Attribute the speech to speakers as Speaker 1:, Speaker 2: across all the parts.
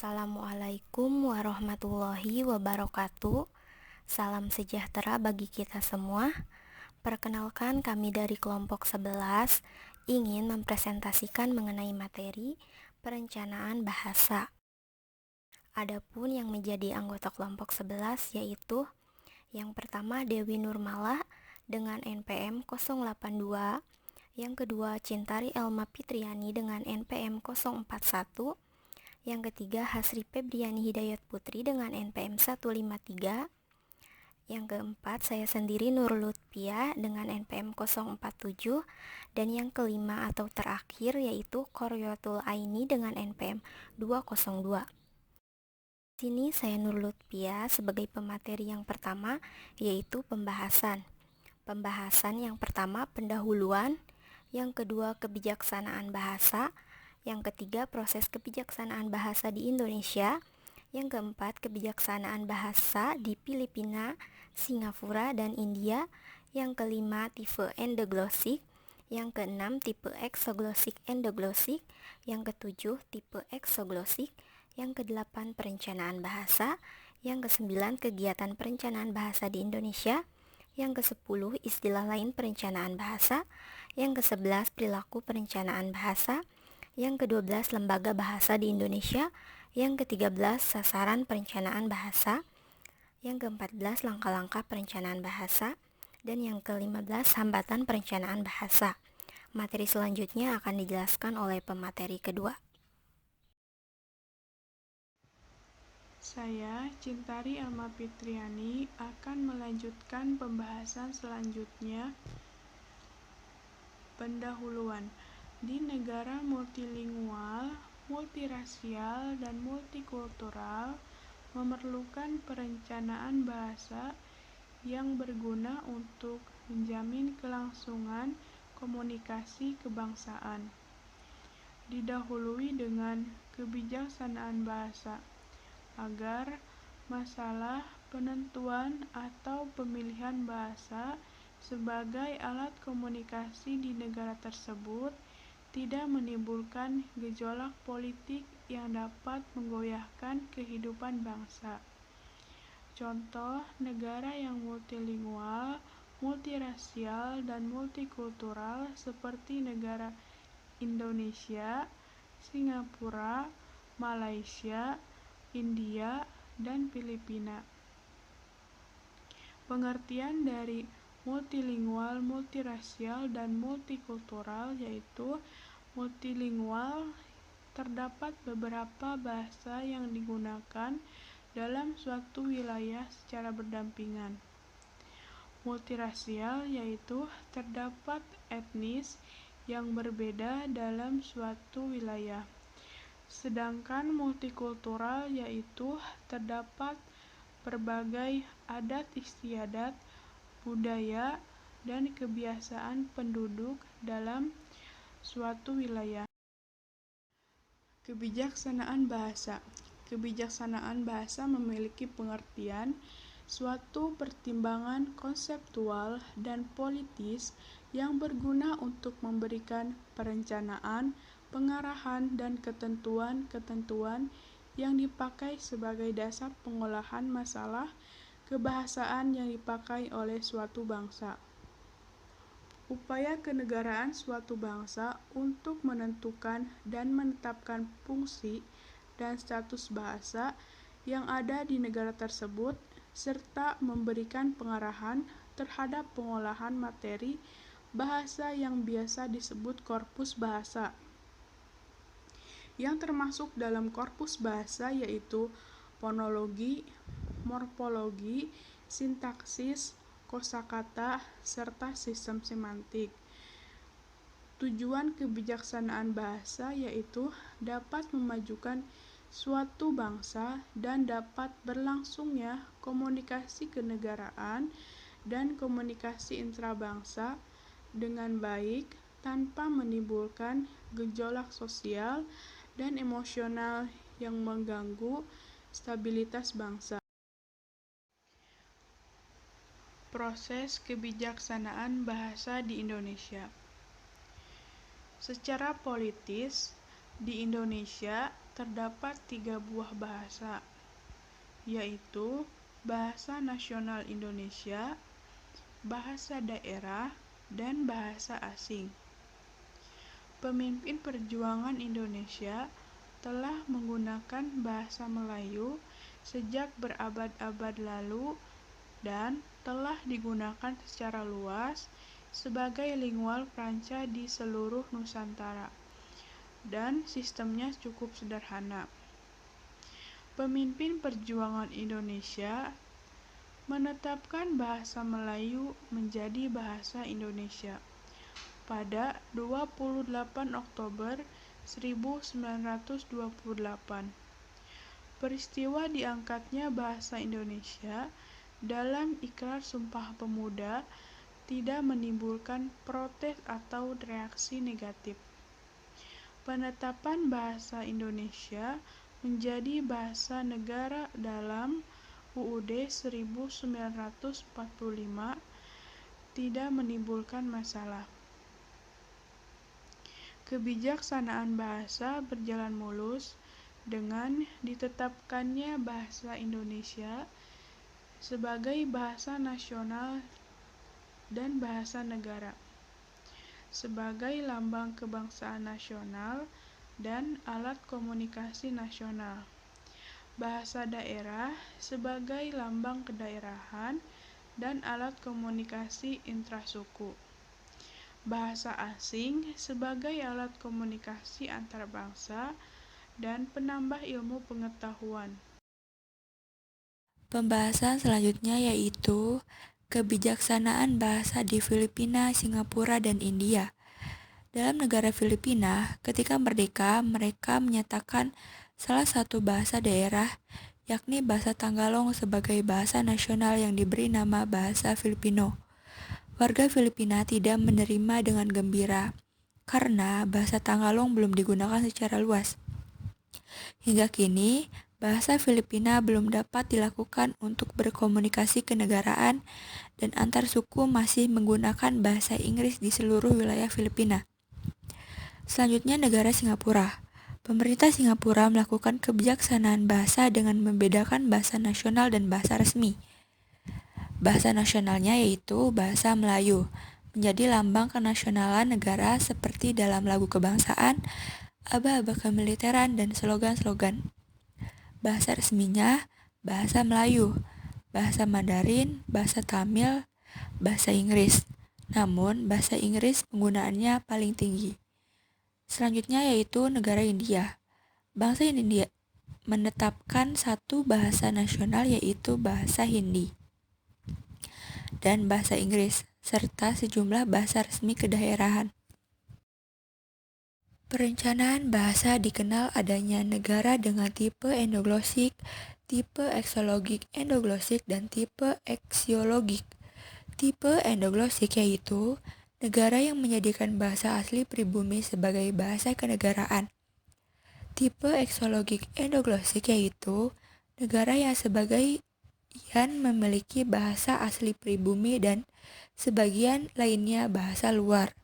Speaker 1: Assalamualaikum warahmatullahi wabarakatuh. Salam sejahtera bagi kita semua. Perkenalkan, kami dari kelompok 11 ingin mempresentasikan mengenai materi perencanaan bahasa. Adapun yang menjadi anggota kelompok 11 yaitu yang pertama Dewi Nurmala dengan NPM 082, yang kedua Cintari Elma Fitriani dengan NPM 041, yang ketiga Hasri Febriani Hidayat Putri dengan NPM 153, yang keempat saya sendiri Nur Lutfia dengan NPM 047, dan yang kelima atau terakhir yaitu Koryotul Aini dengan NPM 202. Di sini saya Nur Lutfia sebagai pemateri yang pertama yaitu pembahasan. Pembahasan yang pertama pendahuluan, yang kedua kebijaksanaan bahasa, yang ketiga proses kebijaksanaan bahasa di Indonesia, yang keempat kebijaksanaan bahasa di Filipina, Singapura, dan India, yang kelima tipe endoglosik, yang keenam tipe eksoglosik endoglosik, yang ketujuh tipe eksoglosik, yang kedelapan perencanaan bahasa, yang kesembilan kegiatan perencanaan bahasa di Indonesia, yang ke-10 istilah lain perencanaan bahasa, yang ke-11 perilaku perencanaan bahasa, yang ke-12 lembaga bahasa di Indonesia, yang ke-13 sasaran perencanaan bahasa, yang ke-14 langkah-langkah perencanaan bahasa, dan yang ke-15 hambatan perencanaan bahasa. Materi selanjutnya akan dijelaskan oleh pemateri kedua.
Speaker 2: Saya, Cintari Elma Fitriani, akan melanjutkan pembahasan selanjutnya. Pendahuluan. Di negara multilingual, multirasial, dan multikultural, memerlukan perencanaan bahasa yang berguna untuk menjamin kelangsungan komunikasi kebangsaan. Didahului dengan kebijaksanaan bahasa, agar masalah penentuan atau pemilihan bahasa sebagai alat komunikasi di negara tersebut tidak menimbulkan gejolak politik yang dapat menggoyahkan kehidupan bangsa. Contoh negara yang multilingual, multirasial, dan multikultural seperti negara Indonesia, Singapura, Malaysia, India, dan Filipina. Pengertian dari multilingual, multirasial, dan multikultural yaitu multilingual terdapat beberapa bahasa yang digunakan dalam suatu wilayah secara berdampingan. Multirasial yaitu terdapat etnis yang berbeda dalam suatu wilayah. Sedangkan multikultural yaitu terdapat berbagai adat istiadat, budaya, dan kebiasaan penduduk dalam suatu wilayah. Kebijaksanaan bahasa. Kebijaksanaan bahasa memiliki pengertian suatu pertimbangan konseptual dan politis yang berguna untuk memberikan perencanaan, pengarahan, dan ketentuan-ketentuan yang dipakai sebagai dasar pengolahan masalah kebahasaan yang dipakai oleh suatu bangsa. Upaya kenegaraan suatu bangsa untuk menentukan dan menetapkan fungsi dan status bahasa yang ada di negara tersebut, serta memberikan pengarahan terhadap pengolahan materi bahasa yang biasa disebut korpus bahasa. Yang termasuk dalam korpus bahasa yaitu fonologi, morfologi, sintaksis, kosakata, serta sistem semantik. Tujuan kebijaksanaan bahasa yaitu dapat memajukan suatu bangsa dan dapat berlangsungnya komunikasi kenegaraan dan komunikasi intrabangsa dengan baik tanpa menimbulkan gejolak sosial dan emosional yang mengganggu stabilitas bangsa. Proses kebijaksanaan bahasa di Indonesia. Secara politis, Di Indonesia terdapat 3 buah bahasa, yaitu Bahasa Nasional Indonesia, Bahasa Daerah, dan Bahasa Asing. Pemimpin perjuangan Indonesia telah menggunakan bahasa Melayu sejak berabad-abad lalu dan telah digunakan secara luas sebagai lingual franca di seluruh Nusantara, dan sistemnya cukup sederhana. Pemimpin perjuangan Indonesia menetapkan bahasa Melayu menjadi bahasa Indonesia pada 28 Oktober 1928. Peristiwa diangkatnya bahasa Indonesia dalam Ikrar Sumpah Pemuda tidak menimbulkan protes atau reaksi negatif. Penetapan bahasa Indonesia menjadi bahasa negara dalam UUD 1945 tidak menimbulkan masalah. Kebijaksanaan bahasa berjalan mulus dengan ditetapkannya bahasa Indonesia sebagai bahasa nasional dan bahasa negara, sebagai lambang kebangsaan nasional dan alat komunikasi nasional. Bahasa daerah sebagai lambang kedaerahan dan alat komunikasi intrasuku. Bahasa asing sebagai alat komunikasi antar bangsa dan penambah ilmu pengetahuan.
Speaker 3: Pembahasan selanjutnya yaitu kebijaksanaan bahasa di Filipina, Singapura, dan India. Dalam negara Filipina, ketika merdeka, mereka menyatakan salah satu bahasa daerah, yakni bahasa Tanggalong sebagai bahasa nasional yang diberi nama bahasa Filipino. Warga Filipina tidak menerima dengan gembira, karena bahasa Tanggalong belum digunakan secara luas. Hingga kini, bahasa Filipina belum dapat dilakukan untuk berkomunikasi kenegaraan dan antar suku masih menggunakan bahasa Inggris di seluruh wilayah Filipina. Selanjutnya negara Singapura. Pemerintah Singapura melakukan kebijaksanaan bahasa dengan membedakan bahasa nasional dan bahasa resmi. Bahasa nasionalnya yaitu bahasa Melayu, menjadi lambang kenasionalan negara seperti dalam lagu kebangsaan, aba-aba kemiliteran, dan slogan-slogan. Bahasa resminya bahasa Melayu, bahasa Mandarin, bahasa Tamil, bahasa Inggris. Namun, bahasa Inggris penggunaannya paling tinggi. Selanjutnya yaitu negara India. Bangsa India menetapkan satu bahasa nasional yaitu bahasa Hindi dan bahasa Inggris, serta sejumlah bahasa resmi kedaerahan. Perencanaan bahasa dikenal adanya negara dengan tipe endoglosik, tipe eksologik endoglosik, dan tipe eksiologik. Tipe endoglosik yaitu negara yang menjadikan bahasa asli pribumi sebagai bahasa kenegaraan. Tipe eksologik endoglosik yaitu negara yang sebagian memiliki bahasa asli pribumi dan sebagian lainnya bahasa luar.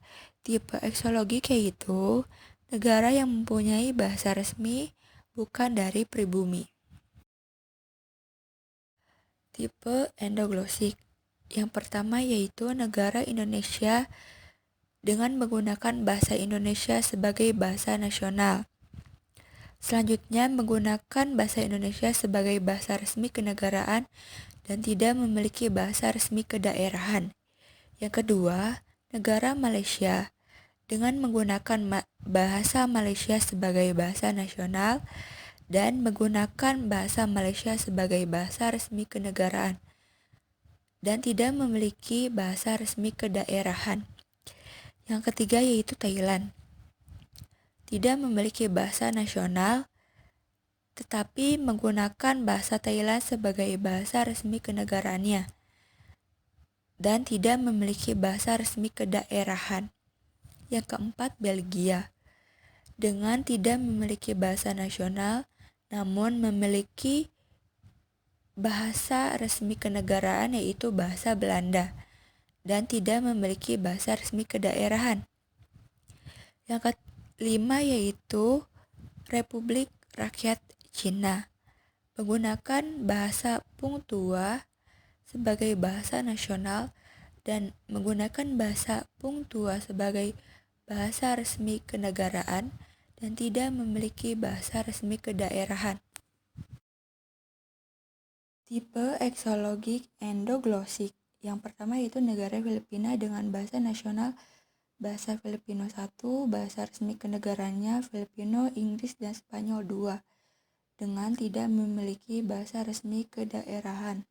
Speaker 3: Tipe eksologik yaitu negara yang mempunyai bahasa resmi bukan dari pribumi. Tipe endoglosik. Yang pertama yaitu negara Indonesia dengan menggunakan bahasa Indonesia sebagai bahasa nasional. Selanjutnya menggunakan bahasa Indonesia sebagai bahasa resmi kenegaraan dan tidak memiliki bahasa resmi kedaerahan. Yang kedua, negara Malaysia dengan menggunakan bahasa Malaysia sebagai bahasa nasional dan menggunakan bahasa Malaysia sebagai bahasa resmi kenegaraan dan tidak memiliki bahasa resmi kedaerahan. Yang ketiga yaitu Thailand. Tidak memiliki bahasa nasional tetapi menggunakan bahasa Thailand sebagai bahasa resmi kenegaraannya dan tidak memiliki bahasa resmi kedaerahan. Yang keempat, Belgia. Dengan tidak memiliki bahasa nasional, namun memiliki bahasa resmi kenegaraan yaitu bahasa Belanda, dan tidak memiliki bahasa resmi kedaerahan. Yang kelima yaitu Republik Rakyat Cina menggunakan bahasa Pungtua sebagai bahasa nasional dan menggunakan bahasa Pungtua sebagai bahasa resmi kenegaraan dan tidak memiliki bahasa resmi kedaerahan. Tipe eksologik endoglosik. Yang pertama yaitu negara Filipina dengan bahasa nasional bahasa Filipino 1, bahasa resmi kenegaranya Filipino, Inggris, dan Spanyol 2, dengan tidak memiliki bahasa resmi kedaerahan.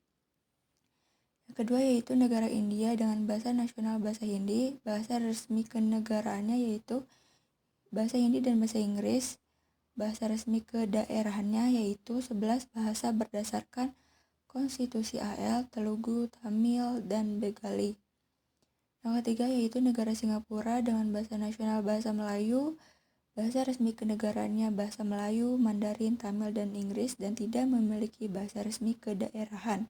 Speaker 3: Yang kedua yaitu negara India dengan bahasa nasional bahasa Hindi, bahasa resmi kenegaraannya yaitu bahasa Hindi dan bahasa Inggris, bahasa resmi kedaerahannya yaitu 11 bahasa berdasarkan Konstitusi AL, Telugu, Tamil, dan Bengali. Yang ketiga yaitu negara Singapura dengan bahasa nasional bahasa Melayu, bahasa resmi kenegaraannya bahasa Melayu, Mandarin, Tamil, dan Inggris dan tidak memiliki bahasa resmi kedaerahan.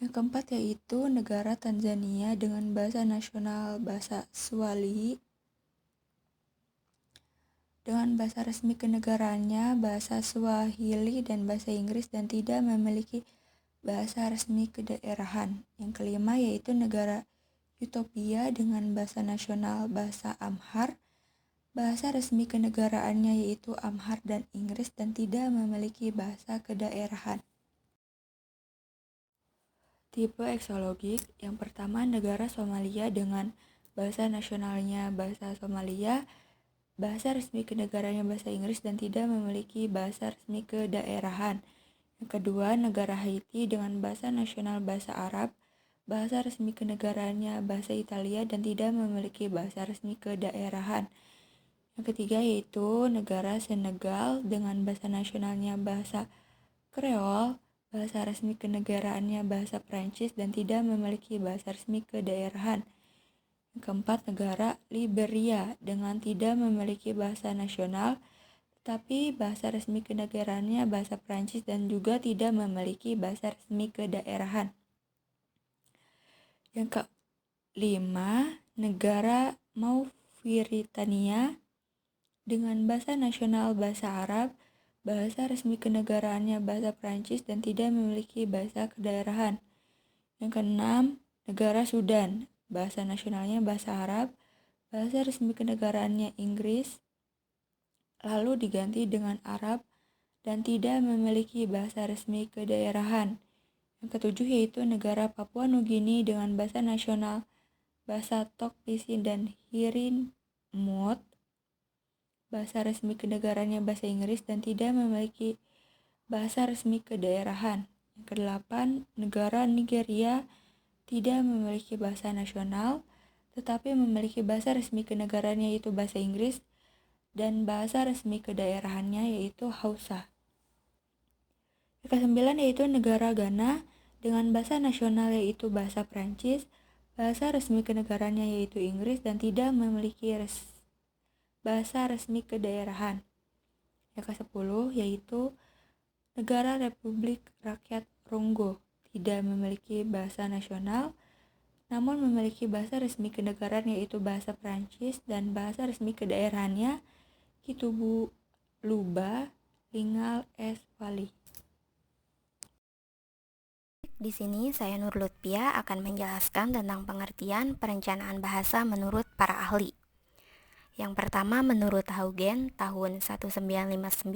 Speaker 3: Yang keempat yaitu negara Tanzania dengan bahasa nasional bahasa Swahili, dengan bahasa resmi kenegaraannya bahasa Swahili dan bahasa Inggris dan tidak memiliki bahasa resmi kedaerahan. Yang kelima yaitu negara Utopia dengan bahasa nasional bahasa Amhar, bahasa resmi kenegaraannya yaitu Amhar dan Inggris dan tidak memiliki bahasa kedaerahan. Tipe eksologik. Yang pertama negara Somalia dengan bahasa nasionalnya bahasa Somalia, bahasa resmi kenegaranya bahasa Inggris dan tidak memiliki bahasa resmi kedaerahan. Yang kedua negara Haiti dengan bahasa nasional bahasa Arab, bahasa resmi kenegaraannya bahasa Italia dan tidak memiliki bahasa resmi kedaerahan. Yang ketiga yaitu negara Senegal dengan bahasa nasionalnya bahasa Kreol, bahasa resmi kenegaraannya bahasa Prancis dan tidak memiliki bahasa resmi kedaerahan. Yang keempat negara Liberia dengan tidak memiliki bahasa nasional tetapi bahasa resmi kenegaraannya bahasa Prancis dan juga tidak memiliki bahasa resmi kedaerahan. Yang kelima, negara Mauritania dengan bahasa nasional bahasa Arab, bahasa resmi kenegaraannya bahasa Prancis dan tidak memiliki bahasa kedaerahan. Yang keenam, negara Sudan, bahasa nasionalnya bahasa Arab, bahasa resmi kenegaraannya Inggris, lalu diganti dengan Arab dan tidak memiliki bahasa resmi kedaerahan. Yang ketujuh yaitu negara Papua Nugini dengan bahasa nasional bahasa Tok Pisin dan Hiranot, bahasa resmi kenegaranya bahasa Inggris dan tidak memiliki bahasa resmi kedaerahan. Yang kedelapan, negara Nigeria tidak memiliki bahasa nasional tetapi memiliki bahasa resmi kenegaranya yaitu bahasa Inggris dan bahasa resmi kedaerahannya yaitu Hausa. Yang kesembilan yaitu negara Ghana dengan bahasa nasional yaitu bahasa Prancis, bahasa resmi kenegaranya yaitu Inggris dan tidak memiliki bahasa resmi kedaerahan. Yang ke-10 yaitu negara Republik Rakyat Kongo tidak memiliki bahasa nasional namun memiliki bahasa resmi kenegaraan yaitu bahasa Prancis dan bahasa resmi kedaerahannya Kitubu Luba Lingal Eswali.
Speaker 1: Di sini saya Nur Lutfia akan menjelaskan tentang pengertian perencanaan bahasa menurut para ahli. Yang pertama menurut Haugen tahun 1959,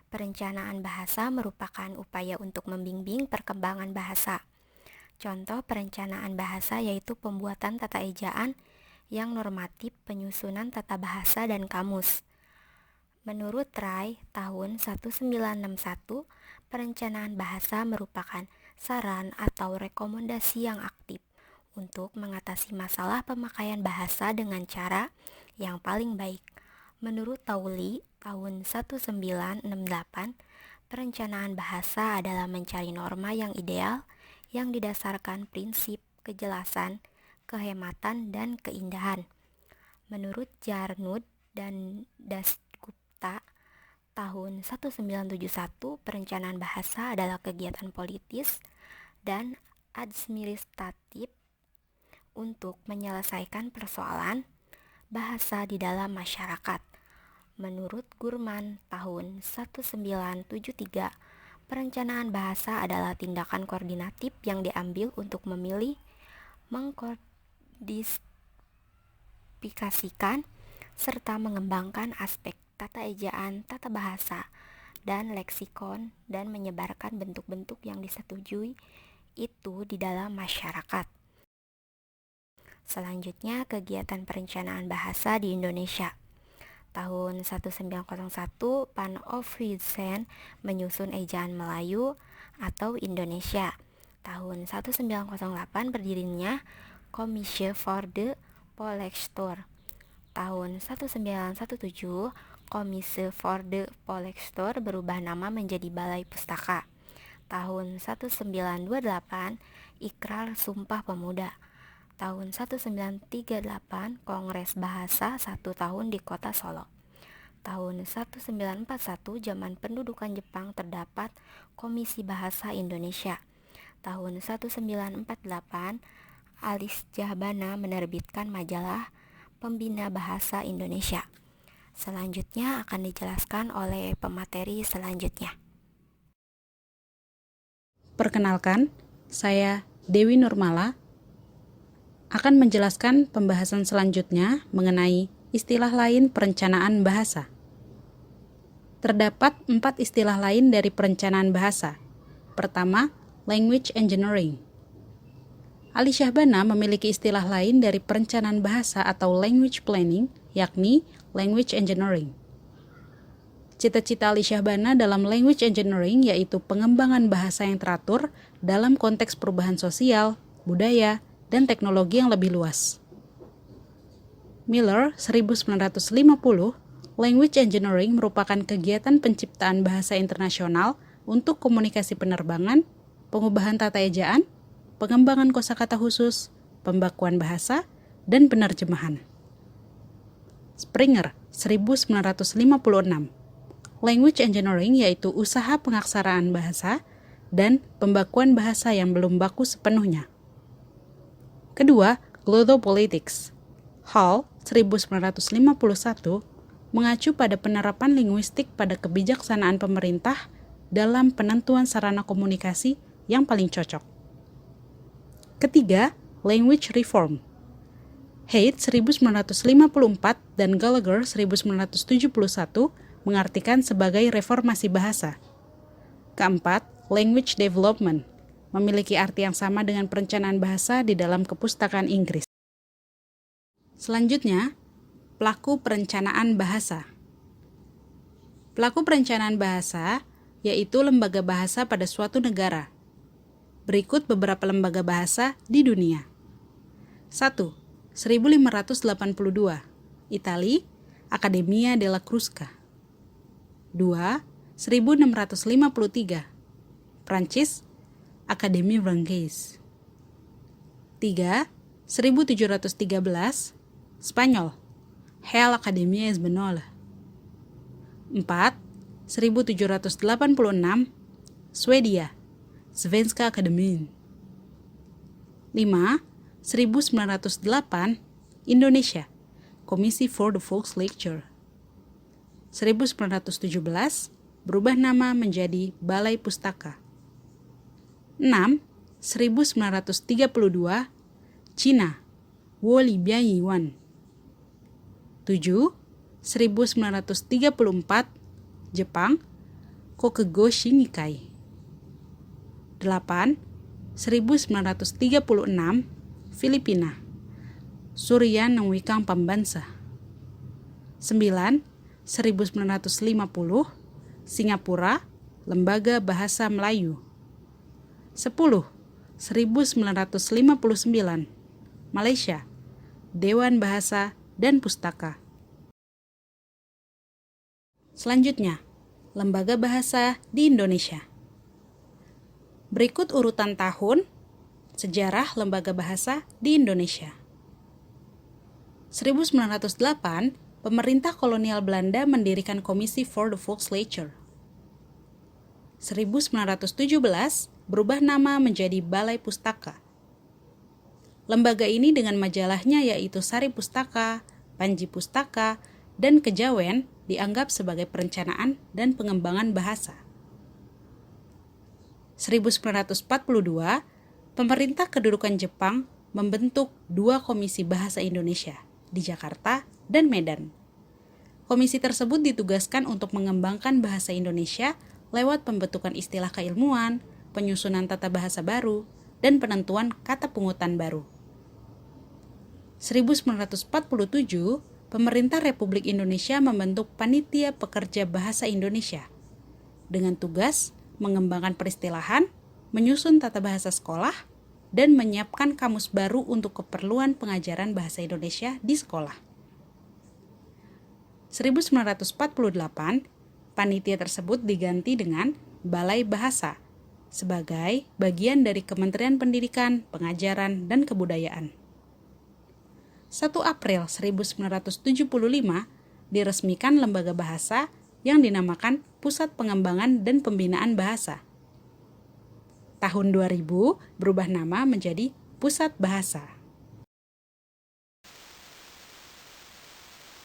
Speaker 1: perencanaan bahasa merupakan upaya untuk membimbing perkembangan bahasa. Contoh perencanaan bahasa yaitu pembuatan tata ejaan yang normatif, penyusunan tata bahasa dan kamus. Menurut Rai tahun 1961, perencanaan bahasa merupakan saran atau rekomendasi yang aktif untuk mengatasi masalah pemakaian bahasa dengan cara yang paling baik. Menurut Tauli tahun 1968, perencanaan bahasa adalah mencari norma yang ideal yang didasarkan prinsip kejelasan, kehematan, dan keindahan. Menurut Jarnud dan Dasgupta tahun 1971, perencanaan bahasa adalah kegiatan politis dan administratif untuk menyelesaikan persoalan bahasa di dalam masyarakat. Menurut Gurman tahun 1973, perencanaan bahasa adalah tindakan koordinatif yang diambil untuk memilih, mengkodifikasikan, serta mengembangkan aspek tata ejaan, tata bahasa, dan leksikon, dan menyebarkan bentuk-bentuk yang disetujui itu di dalam masyarakat. Selanjutnya, kegiatan perencanaan bahasa di Indonesia. Tahun 1901, Van Ophuijsen menyusun ejaan Melayu atau Indonesia. Tahun 1908 berdirinya Commissie voor de Volkstaal. Tahun 1917, Commissie voor de Volkstaal berubah nama menjadi Balai Pustaka. Tahun 1928, Ikrar Sumpah Pemuda. Tahun 1938, Kongres Bahasa 1 tahun di Kota Solo. Tahun 1941, zaman pendudukan Jepang terdapat Komisi Bahasa Indonesia. Tahun 1948, Alis Jahbana menerbitkan majalah Pembina Bahasa Indonesia. Selanjutnya akan dijelaskan oleh pemateri selanjutnya.
Speaker 4: Perkenalkan, saya Dewi Nurmala akan menjelaskan pembahasan selanjutnya mengenai istilah lain perencanaan bahasa. Terdapat 4 istilah lain dari perencanaan bahasa. Pertama, language engineering. Ali Syahbana memiliki istilah lain dari perencanaan bahasa atau language planning, yakni language engineering. Cita-cita Ali Syahbana dalam language engineering yaitu pengembangan bahasa yang teratur dalam konteks perubahan sosial, budaya, dan teknologi yang lebih luas. Miller, 1950, language engineering merupakan kegiatan penciptaan bahasa internasional untuk komunikasi penerbangan, pengubahan tata ejaan, pengembangan kosakata khusus, pembakuan bahasa, dan penerjemahan. Springer, 1956, language engineering yaitu usaha pengaksaraan bahasa dan pembakuan bahasa yang belum baku sepenuhnya. Kedua, global politics. Hall, 1951, mengacu pada penerapan linguistik pada kebijaksanaan pemerintah dalam penentuan sarana komunikasi yang paling cocok. Ketiga, language reform. Haidt 1954 dan Gallagher 1971 mengartikan sebagai reformasi bahasa. Keempat, language development, memiliki arti yang sama dengan perencanaan bahasa di dalam kepustakaan Inggris. Selanjutnya, pelaku perencanaan bahasa. Pelaku perencanaan bahasa yaitu lembaga bahasa pada suatu negara. Berikut beberapa lembaga bahasa di dunia. 1. 1582, Italia, Accademia della Crusca. 2. 1653, Prancis, Académie Française. 3. 1713, Spanyol, Real Academia Española. 4. 1786, Swedia, Svenska Akademien. 5. 1908, Indonesia, Komisi for the Volkslecture. 1917, berubah nama menjadi Balai Pustaka. 6. 1932, Cina, Woli Bianyuan. 7. 1934, Jepang, Kokego Shingikai. 8. 1936, Filipina, Surya Nangwikang Pambansa. 9. 1950, Singapura, Lembaga Bahasa Melayu. 10. 1959, Malaysia, Dewan Bahasa dan Pustaka. Selanjutnya, Lembaga Bahasa di Indonesia. Berikut urutan tahun sejarah lembaga bahasa di Indonesia. 1908, pemerintah kolonial Belanda mendirikan Komisi for the Volkslecture. 1917, berubah nama menjadi Balai Pustaka. Lembaga ini dengan majalahnya yaitu Sari Pustaka, Panji Pustaka, dan kejawen dianggap sebagai perencanaan dan pengembangan bahasa. 1942, pemerintah kedudukan Jepang membentuk 2 komisi bahasa Indonesia di Jakarta dan Medan. Komisi tersebut ditugaskan untuk mengembangkan bahasa Indonesia lewat pembentukan istilah keilmuan, penyusunan tata bahasa baru, dan penentuan kata pungutan baru. 1947, pemerintah Republik Indonesia membentuk Panitia Pekerja Bahasa Indonesia dengan tugas mengembangkan peristilahan, menyusun tata bahasa sekolah, dan menyiapkan kamus baru untuk keperluan pengajaran bahasa Indonesia di sekolah. 1948, panitia tersebut diganti dengan Balai Bahasa sebagai bagian dari Kementerian Pendidikan, Pengajaran, dan Kebudayaan. 1 April 1975 diresmikan lembaga bahasa yang dinamakan Pusat Pengembangan dan Pembinaan Bahasa. Tahun 2000 berubah nama menjadi Pusat Bahasa.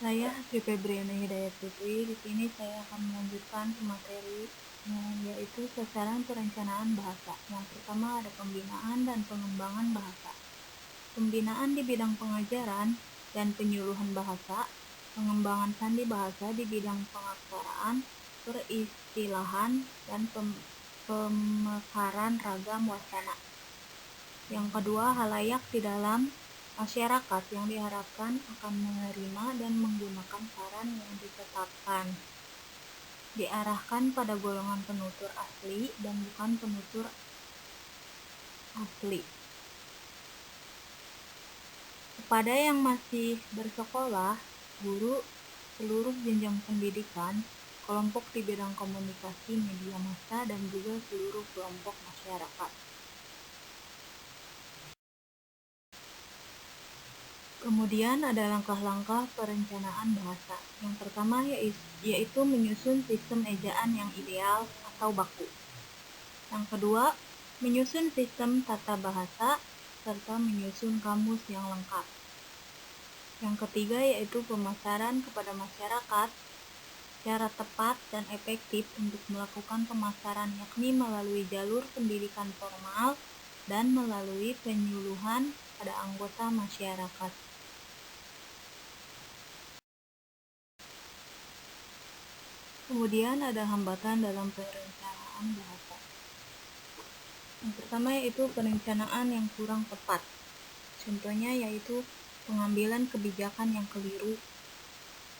Speaker 5: Saya Sri Febriana Hidayat Putri. Di sini saya akan melanjutkan materi yaitu sasaran perencanaan bahasa. Yang pertama ada pembinaan dan pengembangan bahasa. Pembinaan di bidang pengajaran dan penyuluhan bahasa, pengembangan sandi bahasa di bidang pengaksaraan, peristilahan, dan pemekaran ragam wacana. Yang kedua, halayak di dalam masyarakat yang diharapkan akan menerima dan menggunakan saran yang ditetapkan. Diarahkan pada golongan penutur asli dan bukan penutur asli. Kepada yang masih bersekolah, guru, seluruh jenjang pendidikan, kelompok di bidang komunikasi media massa, dan juga seluruh kelompok masyarakat. Kemudian ada langkah-langkah perencanaan bahasa. Yang pertama yaitu menyusun sistem ejaan yang ideal atau baku. Yang kedua, menyusun sistem tata bahasa serta menyusun kamus yang lengkap. Yang ketiga yaitu pemasaran kepada masyarakat secara tepat dan efektif untuk melakukan pemasaran, yakni melalui jalur pendidikan formal dan melalui penyuluhan pada anggota masyarakat. Kemudian ada hambatan dalam perencanaan bahasa. Yang pertama yaitu perencanaan yang kurang tepat. Contohnya yaitu pengambilan kebijakan yang keliru.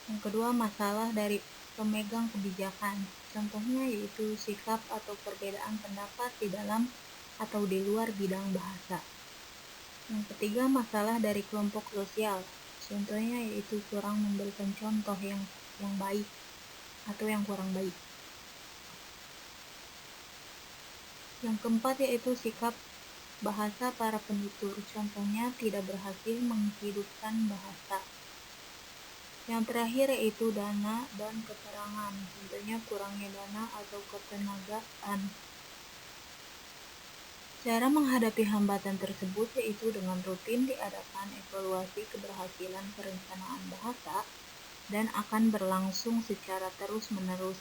Speaker 5: Yang kedua, masalah dari pemegang kebijakan. Contohnya yaitu sikap atau perbedaan pendapat di dalam atau di luar bidang bahasa. Yang ketiga, masalah dari kelompok sosial. Contohnya yaitu kurang memberikan contoh yang baik atau yang kurang baik. Yang keempat yaitu sikap bahasa para penutur. Contohnya tidak berhasil menghidupkan bahasa. Yang terakhir yaitu dana dan keterangan. Contohnya kurangnya dana atau ketenagaan. Cara menghadapi hambatan tersebut yaitu dengan rutin diadakan evaluasi keberhasilan perencanaan bahasa dan akan berlangsung secara terus-menerus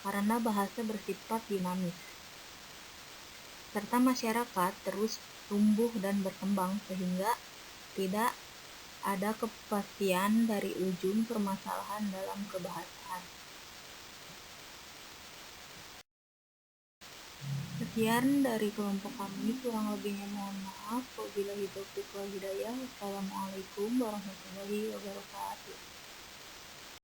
Speaker 5: karena bahasa bersifat dinamis. Serta masyarakat terus tumbuh dan berkembang sehingga tidak ada kepastian dari ujung permasalahan dalam kebahasaan. Sekian dari kelompok kami, kurang lebihnya mohon maaf. Wabillahi taufiq wal hidayah. Wassalamualaikum warahmatullahi wabarakatuh.